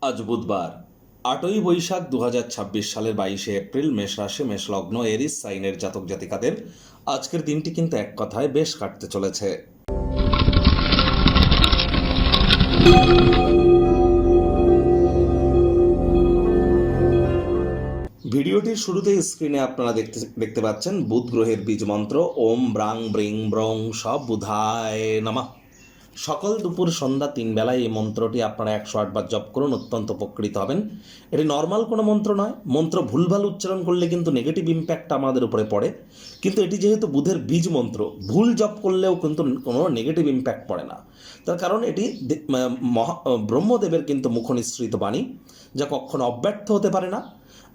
আজ বুধবার 8ই বৈশাখ 2026 সালের 22শে এপ্রিল মেষ রাশি মেষ লগ্ন এরিস সাইনের জাতক জাতিকাদের আজকের দিনটি কিন্তু এক কথায় বেশ কাটতে চলেছে। ভিডিওটির শুরুতেই স্ক্রিনে আপনারা দেখতে পাচ্ছেন বুধ গ্রহের বীজ মন্ত্র ওম ব্রাং ব্রিং ব্রং সব বুধায় নমঃ। সকাল দুপুর সন্ধ্যা 3 বেলায় এই মন্ত্রটি আপনারা 108 বার জপ করুন, অত্যন্ত উপকৃত হবেন। এটি নর্মাল কোনো মন্ত্র নয়, মন্ত্র ভুলভাল উচ্চারণ করলে কিন্তু নেগেটিভ ইম্প্যাক্ট আমাদের উপরে পড়ে, কিন্তু এটি যেহেতু বুধের বীজ মন্ত্র ভুল জপ করলেও কিন্তু কোনো নেগেটিভ ইম্প্যাক্ট পড়ে না। তার কারণ এটি ব্রহ্মদেবের কিন্তু মুখনিসৃত বাণী, যা কখনো অব্যর্থ হতে পারে না।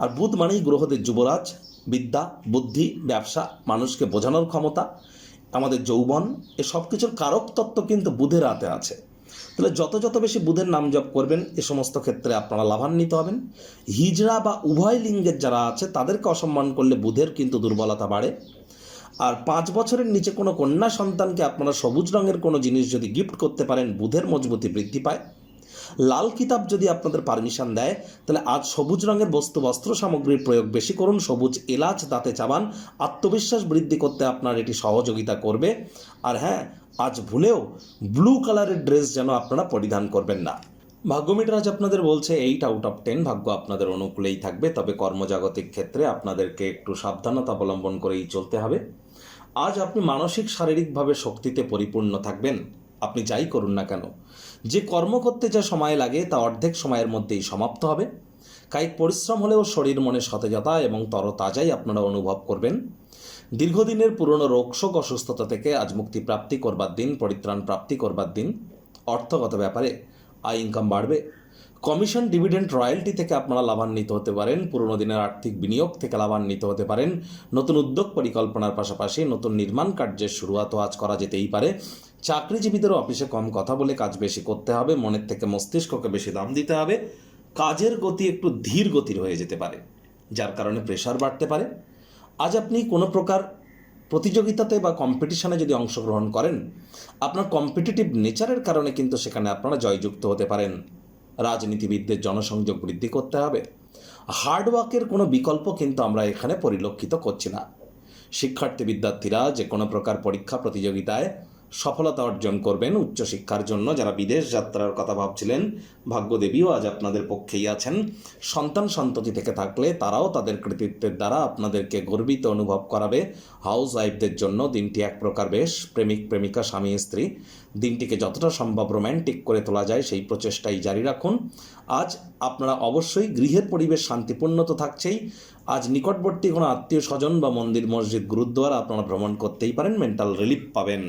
আর বুধ মানেই গ্রহদের যুবরাজ, বিদ্যা, বুদ্ধি, ব্যবসা, মানুষকে বোঝানোর ক্ষমতা, আমাদের যৌবন, এ সব কিছুর কারক তত্ত্ব কিন্তু বুধের হাতে আছে। তাহলে যত বেশি বুধের নাম জপ করবেন এ সমস্ত ক্ষেত্রে আপনারা লাভান্বিত হবেন। হিজড়া বা উভয় লিঙ্গের যারা আছে তাদেরকে অসম্মান করলে বুধের কিন্তু দুর্বলতা বাড়ে। আর 5 বছরের নিচে কোনো কন্যা সন্তানকে আপনারা সবুজ রঙের কোনো জিনিস যদি গিফট করতে পারেন বুধের মজবুতি বৃদ্ধি পায়। লাল কিতাব যদি আপনাদের পারমিশন দেয় তাহলে আজ সবুজ রঙের বস্ত্র সামগ্রীর প্রয়োগ বেশি করুন। সবুজ এলাচ দাঁতে চাবান, আত্মবিশ্বাস বৃদ্ধি করতে আপনার এটি সহযোগিতা করবে। আর হ্যাঁ, আজ ভুলেও ব্লু কালারের ড্রেস যেন আপনারা পরিধান করবেন না। ভাগ্যমিটার আজ আপনাদের বলছে 8 আউট অফ 10 ভাগ্য আপনাদের অনুকূলেই থাকবে, তবে কর্মজাগতিক ক্ষেত্রে আপনাদেরকে একটু সাবধানতা অবলম্বন করেই চলতে হবে। আজ আপনি মানসিক শারীরিকভাবে শক্তিতে পরিপূর্ণ থাকবেন। আপনি যাই করুন না কেন, যে কর্ম করতে যা সময় লাগে তা অর্ধেক সময়ের মধ্যেই সমাপ্ত হবে। কায়িক পরিশ্রম হলেও শরীর মনে সতেজতা এবং তরতাজাই আপনারা অনুভব করবেন। দীর্ঘদিনের পুরনো রোগশোক অসুস্থতা থেকে আজ মুক্তি প্রাপ্তি করবার দিন, পরিত্রাণ প্রাপ্তি করবার দিন। অর্থগত ব্যাপারে আয় ইনকাম বাড়বে। কমিশন, ডিভিডেন্ড, রয়্যালটি থেকে আপনারা লাভান্বিত হতে পারেন। পুরনো দিনের আর্থিক বিনিয়োগ থেকে লাভান্বিত হতে পারেন। নতুন উদ্যোগ পরিকল্পনার পাশাপাশি নতুন নির্মাণ কার্যের শুরুয়াতও আজ করা যেতেই পারে। চাকরিজীবীদেরও অফিসে কম কথা বলে কাজ বেশি করতে হবে, মনের থেকে মস্তিষ্ককে বেশি দাম দিতে হবে। কাজের গতি একটু ধীর গতির হয়ে যেতে পারে, যার কারণে প্রেশার বাড়তে পারে। আজ আপনি কোনো প্রকার প্রতিযোগিতাতে বা কম্পিটিশনে যদি অংশগ্রহণ করেন, আপনার কম্পিটিটিভ নেচারের কারণে কিন্তু সেখানে আপনারা জয়যুক্ত হতে পারেন। রাজনীতিবিদদের জনসংযোগ বৃদ্ধি করতে হবে। হার্ডওয়ার্কের কোনো বিকল্প কিন্তু আমরা এখানে পরিলক্ষিত করছি না। শিক্ষার্থী বিদ্যার্থীরা যে কোনো প্রকার পরীক্ষা প্রতিযোগিতায় সফলতা অর্জন করবেন। উচ্চশিক্ষার জন্য যারা বিদেশ যাত্রার কথা ভাবছিলেন, ভাগ্যদেবীও আজ আপনাদের পক্ষেই আছেন। সন্তান সন্ততি থেকে থাকলে তারাও তাদের কৃতিত্বের দ্বারা আপনাদেরকে গর্বিত অনুভব করাবে। হাউস ওয়াইফদের জন্য দিনটি এক প্রকার বেশ। প্রেমিক প্রেমিকা, স্বামী স্ত্রী দিনটিকে যতটা সম্ভব রোম্যান্টিক করে তোলা যায় সেই প্রচেষ্টাই জারি রাখুন। আজ আপনারা অবশ্যই গৃহের পরিবেশ শান্তিপূর্ণ তো থাকছেই, আজ নিকটবর্তী কোনো আত্মীয় স্বজন বা মন্দির মসজিদ গুরুদ্বারা আপনারা ভ্রমণ করতেই পারেন, মেন্টাল রিলিফ পাবেন।